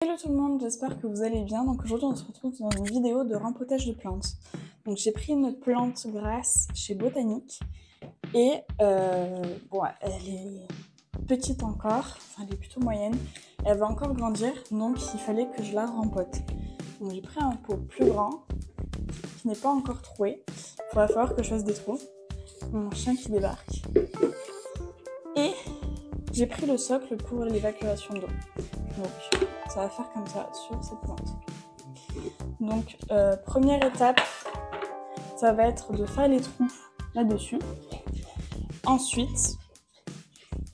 Hello tout le monde, j'espère que vous allez bien. Donc aujourd'hui on se retrouve dans une vidéo de rempotage de plantes. Donc j'ai pris une plante grasse chez Botanique et bon, elle est petite encore, enfin elle est plutôt moyenne. Elle va encore grandir, donc il fallait que je la rempote. Donc j'ai pris un pot plus grand qui n'est pas encore troué. Il va falloir que je fasse des trous. Mon chien qui débarque. Et j'ai pris le socle pour l'évacuation d'eau. Donc ça va faire comme ça sur cette plante. Donc première étape, ça va être de faire les trous là-dessus. Ensuite,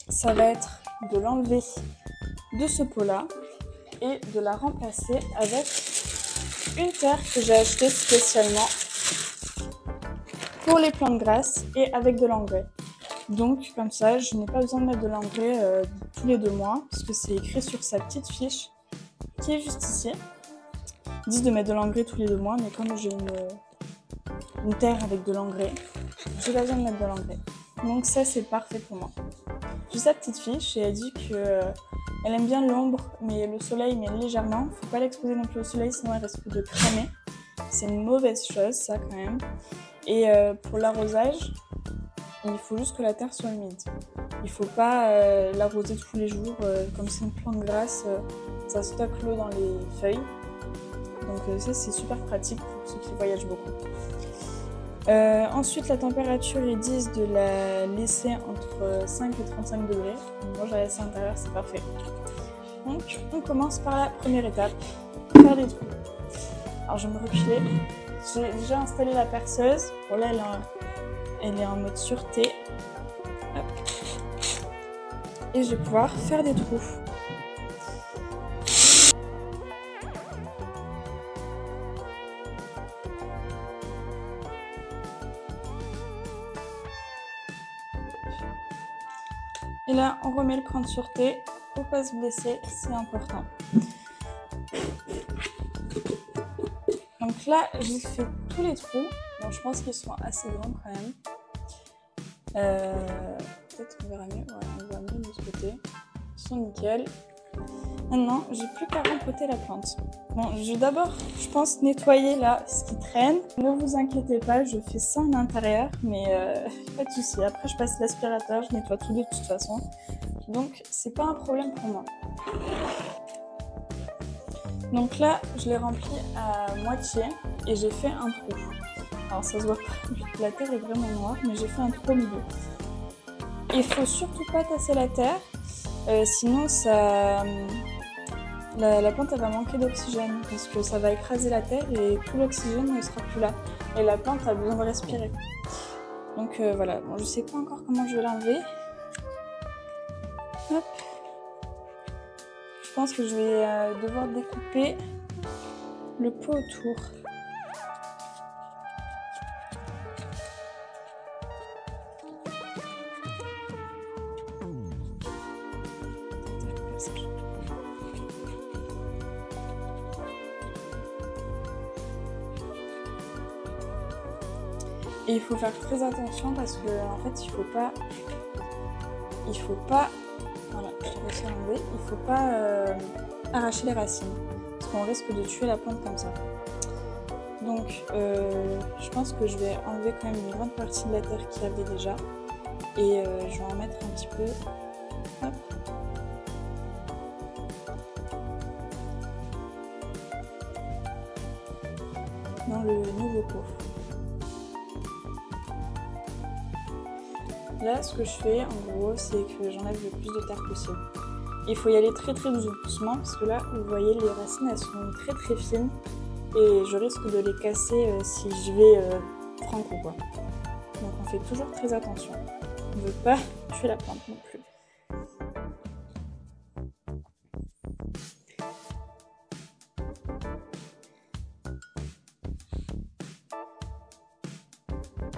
ça va être de l'enlever de ce pot-là et de la remplacer avec une terre que j'ai achetée spécialement pour les plantes grasses et avec de l'engrais. Donc comme ça, je n'ai pas besoin de mettre de l'engrais tous les 2 mois parce que c'est écrit sur sa petite fiche qui est juste ici. Ils disent de mettre de l'engrais tous les 2 mois, mais comme j'ai une terre avec de l'engrais, j'ai pas besoin de mettre de l'engrais. Donc ça, c'est parfait pour moi. J'ai sa petite fiche et elle dit qu'elle aime bien l'ombre, mais le soleil, mais légèrement. Faut pas l'exposer non plus au soleil, sinon elle risque de cramer. C'est une mauvaise chose, ça, quand même. Et pour l'arrosage, il faut juste que la terre soit humide. Il faut pas l'arroser tous les jours, comme c'est une plante grasse, ça stocke l'eau dans les feuilles. Donc ça c'est super pratique pour ceux qui voyagent beaucoup. Ensuite la température, ils disent de la laisser entre 5 et 35 degrés. Donc, moi j'ai laissé à l'intérieur, c'est parfait. Donc on commence par la première étape, faire des trous. Alors je vais me reculer. J'ai déjà installé la perceuse. Bon là elle est en mode sûreté. Hop. Et je vais pouvoir faire des trous. Et là, on remet le cran de sûreté. Faut pas se blesser, c'est important. Donc là, j'ai fait tous les trous. Bon, je pense qu'ils sont assez grands quand même. Peut-être qu'on verra mieux. Ouais, on voit mieux de ce côté. Ils sont nickel. Maintenant, j'ai plus qu'à rempoter la plante. Bon, je vais d'abord, je pense, nettoyer là ce qui traîne. Ne vous inquiétez pas, je fais ça en intérieur, mais pas de souci. Après, je passe l'aspirateur, je nettoie tout de toute façon. Donc, c'est pas un problème pour moi. Donc là, je l'ai rempli à moitié et j'ai fait un trou. Alors, ça se voit pas, la terre est vraiment noire, mais j'ai fait un trou au milieu. Il faut surtout pas tasser la terre, sinon ça... La plante elle va manquer d'oxygène parce que ça va écraser la terre et tout l'oxygène ne sera plus là. Et la plante a besoin de respirer. Donc voilà, bon, je sais pas encore comment je vais l'enlever. Hop. Je pense que je vais devoir découper le pot autour. Et il faut faire très attention parce que en fait il faut pas, voilà, j'ai réussi à l'enlever, il faut pas arracher les racines parce qu'on risque de tuer la plante comme ça. Donc je pense que je vais enlever quand même une grande partie de la terre qu'il y avait déjà et je vais en mettre un petit peu. Hop. Dans le nouveau pot. Là, ce que je fais, en gros, c'est que j'enlève le plus de terre possible. Il faut y aller très doucement, parce que là, vous voyez, les racines, elles sont très fines, et je risque de les casser si je vais franco, quoi. Donc on fait toujours très attention. On ne veut pas tuer la plante non plus.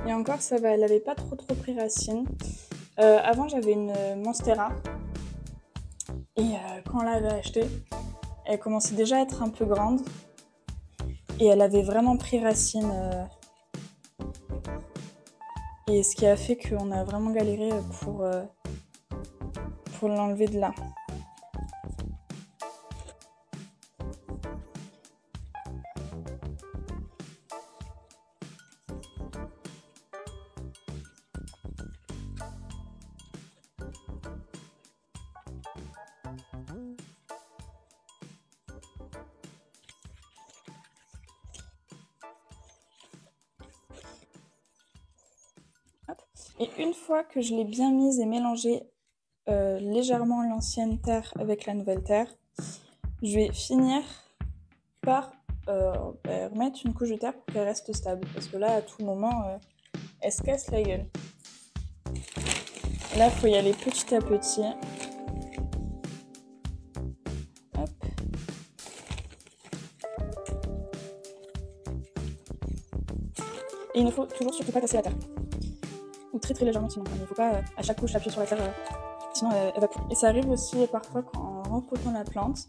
Et encore, ça va, elle n'avait pas trop pris racine. Avant, j'avais une Monstera. Et quand on l'avait achetée, elle commençait déjà à être un peu grande. Et elle avait vraiment pris racine. Et ce qui a fait qu'on a vraiment galéré pour l'enlever de là. Hop. Et une fois que je l'ai bien mise et mélangée légèrement l'ancienne terre avec la nouvelle terre, je vais finir par remettre une couche de terre pour qu'elle reste stable. Parce que là, à tout moment, elle se casse la gueule. Là, il faut y aller petit à petit. Hop. Et il ne faut toujours surtout pas casser la terre. Ou très très légèrement sinon. Il ne faut pas à chaque couche appuyer sur la terre, sinon elle va plus. Et ça arrive aussi parfois en rempotant la plante.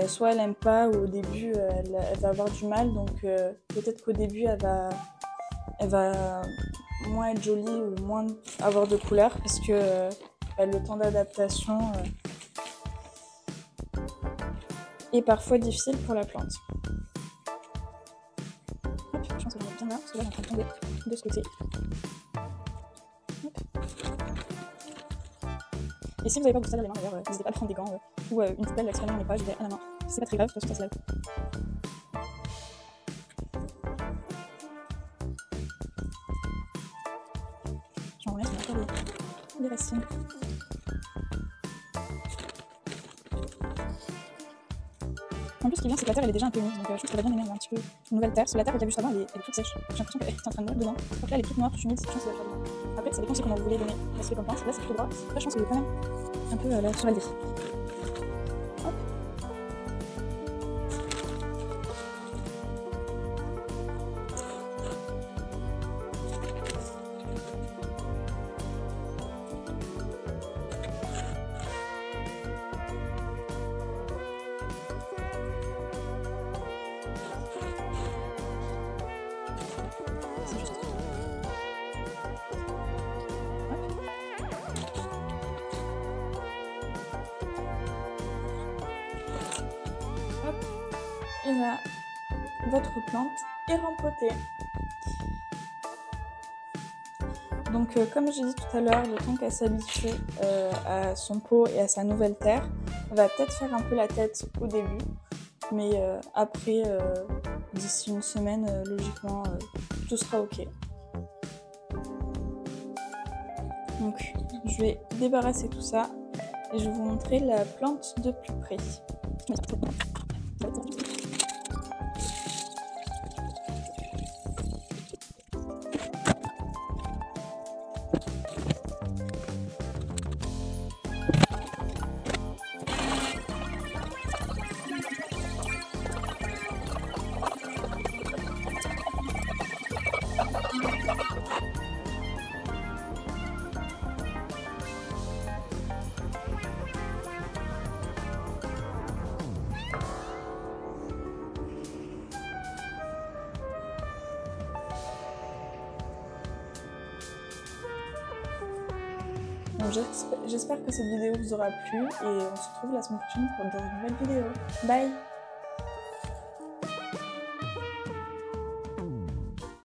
Soit elle aime pas ou au début elle va avoir du mal, donc peut-être qu'au début elle va moins être jolie ou moins avoir de couleur parce que le temps d'adaptation est parfois difficile pour la plante. Hop, je pense que je vais bien là parce que là elle est en train de tomber de ce côté. Hop. Et si vous n'avez pas beaucoup de sable dans les mains d'ailleurs, n'hésitez pas à prendre des gants ou une poubelle extrêmement n'est pas, je vais à la main. C'est pas très grave, de toute façon ça se lave. J'en remets, on a encore les racines. En plus, ce qui est bien, c'est que la terre elle est déjà un peu humide, donc je trouve que ça va bien énerver un petit peu une nouvelle terre. Parce que la terre que tu as vue juste avant, elle est toute sèche. J'ai l'impression qu'elle est en train de mourir dedans. Donc là, elle est toute noire, toute humide, c'est chiant, c'est la dedans. Après, ça dépend aussi comment vous voulez donner l'aspect comme plante. Là, c'est plutôt droit. Là, je pense qu'il est quand même un peu là sur la grille. Hop. C'est juste. Hop. Et là, votre plante est rempotée. Donc comme j'ai dit tout à l'heure, le temps qu'elle s'habitue à son pot et à sa nouvelle terre, elle va peut-être faire un peu la tête au début, mais après, d'ici une semaine, logiquement, tout sera ok. Donc je vais débarrasser tout ça et je vais vous montrer la plante de plus près. Donc j'espère que cette vidéo vous aura plu et on se retrouve la semaine prochaine pour de nouvelles vidéos. Bye!